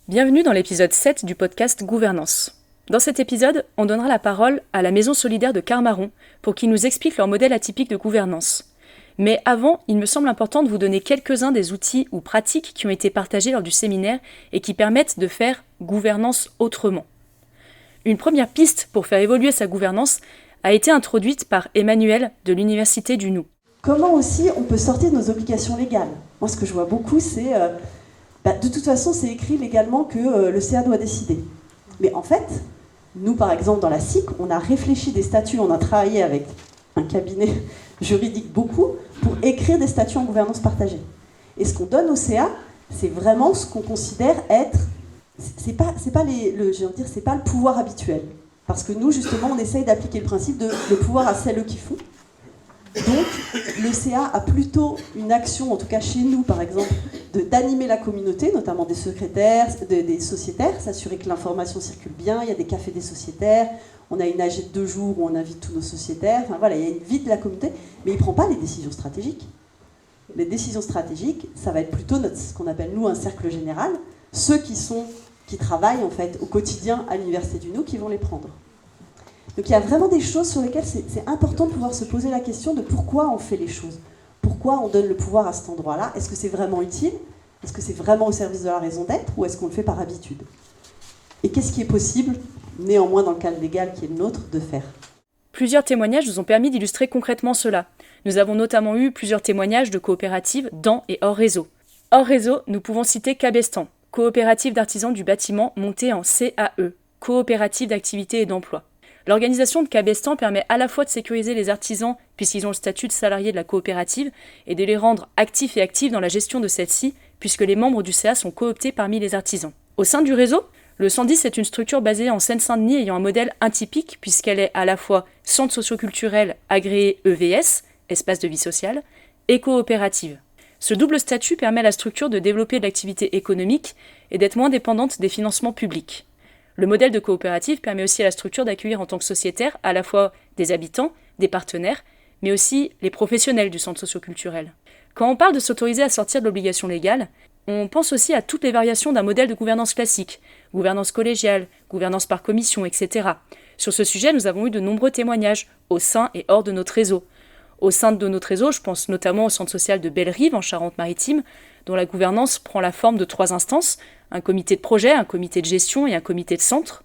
Bienvenue dans l'épisode 7 du podcast Gouvernance. Dans cet épisode, on donnera la parole à la Maison solidaire de Carmarron pour qu'ils nous expliquent leur modèle atypique de gouvernance. Mais avant, il me semble important de vous donner quelques-uns des outils ou pratiques qui ont été partagés lors du séminaire et qui permettent de faire gouvernance autrement. Une première piste pour faire évoluer sa gouvernance a été introduite par Emmanuel de l'Université du Nou. Comment aussi on peut sortir de nos obligations légales ? Moi, ce que je vois beaucoup, c'est... de toute façon, c'est écrit légalement que le CA doit décider. Mais en fait, nous, par exemple, dans la SIC, on a réfléchi des statuts, on a travaillé avec un cabinet juridique beaucoup pour écrire des statuts en gouvernance partagée. Et ce qu'on donne au CA, c'est vraiment ce qu'on considère être... C'est pas le pouvoir habituel. Parce que nous, justement, on essaye d'appliquer le principe de le pouvoir à celles qui font. Donc, le CA a plutôt une action, en tout cas chez nous par exemple, d'animer la communauté, notamment des secrétaires, des sociétaires, s'assurer que l'information circule bien, il y a des cafés des sociétaires, on a une AG de 2 jours où on invite tous nos sociétaires, enfin voilà, il y a une vie de la communauté, mais il ne prend pas les décisions stratégiques. Les décisions stratégiques, ça va être plutôt ce qu'on appelle nous un cercle général, ceux qui travaillent en fait au quotidien à l'Université du Nou qui vont les prendre. Donc il y a vraiment des choses sur lesquelles c'est important de pouvoir se poser la question de pourquoi on fait les choses. Pourquoi on donne le pouvoir à cet endroit-là ? Est-ce que c'est vraiment utile ? Est-ce que c'est vraiment au service de la raison d'être ? Ou est-ce qu'on le fait par habitude ? Et qu'est-ce qui est possible, néanmoins dans le cadre légal qui est le nôtre, de faire ? Plusieurs témoignages nous ont permis d'illustrer concrètement cela. Nous avons notamment eu plusieurs témoignages de coopératives dans et hors réseau. Hors réseau, nous pouvons citer Cabestan, coopérative d'artisans du bâtiment montée en CAE, coopérative d'activité et d'emploi. L'organisation de Cabestan permet à la fois de sécuriser les artisans puisqu'ils ont le statut de salariés de la coopérative et de les rendre actifs et actifs dans la gestion de celle-ci puisque les membres du CA sont cooptés parmi les artisans. Au sein du réseau, le 110 est une structure basée en Seine-Saint-Denis ayant un modèle atypique puisqu'elle est à la fois centre socio-culturel agréé EVS, espace de vie sociale, et coopérative. Ce double statut permet à la structure de développer de l'activité économique et d'être moins dépendante des financements publics. Le modèle de coopérative permet aussi à la structure d'accueillir en tant que sociétaire à la fois des habitants, des partenaires, mais aussi les professionnels du centre socio-culturel. Quand on parle de s'autoriser à sortir de l'obligation légale, on pense aussi à toutes les variations d'un modèle de gouvernance classique, gouvernance collégiale, gouvernance par commission, etc. Sur ce sujet, nous avons eu de nombreux témoignages, au sein et hors de notre réseau. Au sein de notre réseau, je pense notamment au centre social de Bellerive, en Charente-Maritime, dont la gouvernance prend la forme de 3 instances, un comité de projet, un comité de gestion et un comité de centre.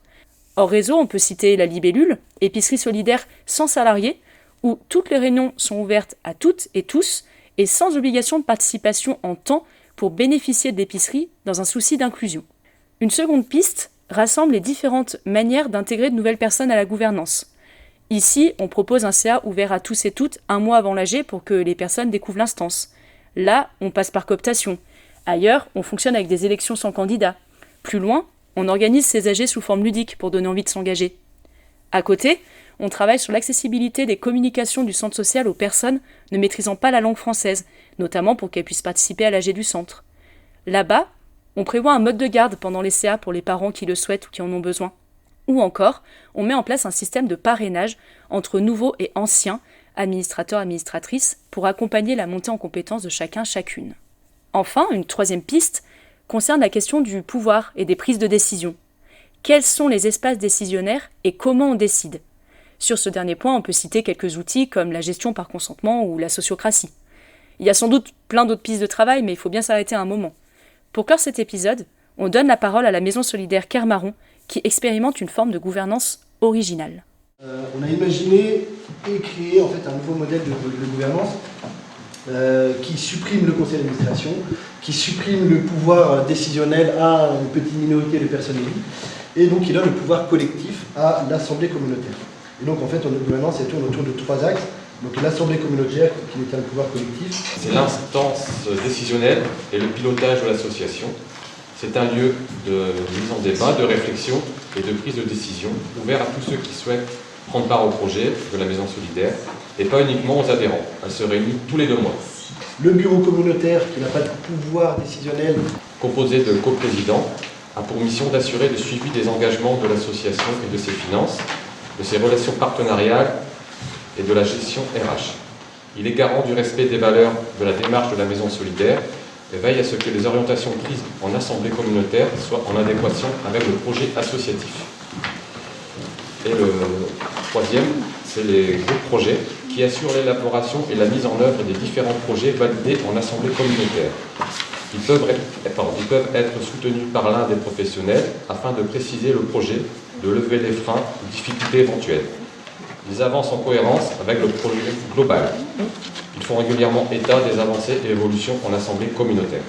Hors réseau, on peut citer la Libellule, épicerie solidaire sans salariés, où toutes les réunions sont ouvertes à toutes et tous, et sans obligation de participation en temps pour bénéficier de l'épicerie dans un souci d'inclusion. Une seconde piste rassemble les différentes manières d'intégrer de nouvelles personnes à la gouvernance. Ici, on propose un CA ouvert à tous et toutes 1 mois avant l'AG pour que les personnes découvrent l'instance. Là, on passe par cooptation. Ailleurs, on fonctionne avec des élections sans candidat. Plus loin, on organise ces AG sous forme ludique pour donner envie de s'engager. À côté, on travaille sur l'accessibilité des communications du centre social aux personnes ne maîtrisant pas la langue française, notamment pour qu'elles puissent participer à l'AG du centre. Là-bas, on prévoit un mode de garde pendant les CA pour les parents qui le souhaitent ou qui en ont besoin. Ou encore, on met en place un système de parrainage entre nouveaux et anciens administrateurs, administratrices, pour accompagner la montée en compétences de chacun, chacune. Enfin, une troisième piste concerne la question du pouvoir et des prises de décision. Quels sont les espaces décisionnaires et comment on décide ? Sur ce dernier point, on peut citer quelques outils comme la gestion par consentement ou la sociocratie. Il y a sans doute plein d'autres pistes de travail, mais il faut bien s'arrêter un moment. Pour clore cet épisode, on donne la parole à la Maison solidaire Carmarron, qui expérimente une forme de gouvernance originale. On a imaginé et créé en fait un nouveau modèle de gouvernance qui supprime le conseil d'administration, qui supprime le pouvoir décisionnel à une petite minorité de personnes élues, et donc qui donne le pouvoir collectif à l'assemblée communautaire. Et donc en fait, notre gouvernance elle tourne autour de 3 axes. Donc l'assemblée communautaire qui détient le pouvoir collectif. C'est l'instance décisionnelle et le pilotage de l'association. C'est un lieu de mise en débat, de réflexion et de prise de décision, ouvert à tous ceux qui souhaitent prendre part au projet de la Maison solidaire, et pas uniquement aux adhérents. Elle se réunit tous les 2 mois. Le bureau communautaire, qui n'a pas de pouvoir décisionnel, composé de coprésidents, a pour mission d'assurer le suivi des engagements de l'association et de ses finances, de ses relations partenariales et de la gestion RH. Il est garant du respect des valeurs de la démarche de la Maison solidaire et veille à ce que les orientations prises en assemblée communautaire soient en adéquation avec le projet associatif. Et le troisième, c'est les groupes projets qui assurent l'élaboration et la mise en œuvre des différents projets validés en assemblée communautaire. Ils peuvent être soutenus par l'un des professionnels afin de préciser le projet, de lever les freins ou difficultés éventuelles. Ils avancent en cohérence avec le projet global. Ils font régulièrement état des avancées et évolutions en assemblée communautaire.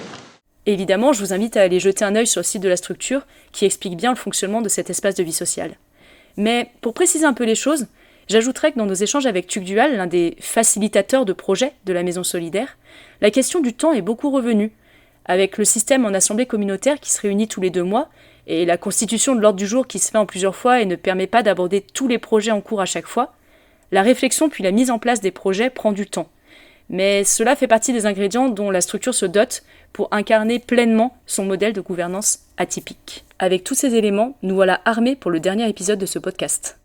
Évidemment, je vous invite à aller jeter un œil sur le site de la structure qui explique bien le fonctionnement de cet espace de vie sociale. Mais pour préciser un peu les choses, j'ajouterais que dans nos échanges avec Tugdual, l'un des facilitateurs de projets de la Maison Solidaire, la question du temps est beaucoup revenue. Avec le système en assemblée communautaire qui se réunit tous les 2 mois, et la constitution de l'ordre du jour qui se fait en plusieurs fois et ne permet pas d'aborder tous les projets en cours à chaque fois, la réflexion puis la mise en place des projets prend du temps. Mais cela fait partie des ingrédients dont la structure se dote pour incarner pleinement son modèle de gouvernance atypique. Avec tous ces éléments, nous voilà armés pour le dernier épisode de ce podcast.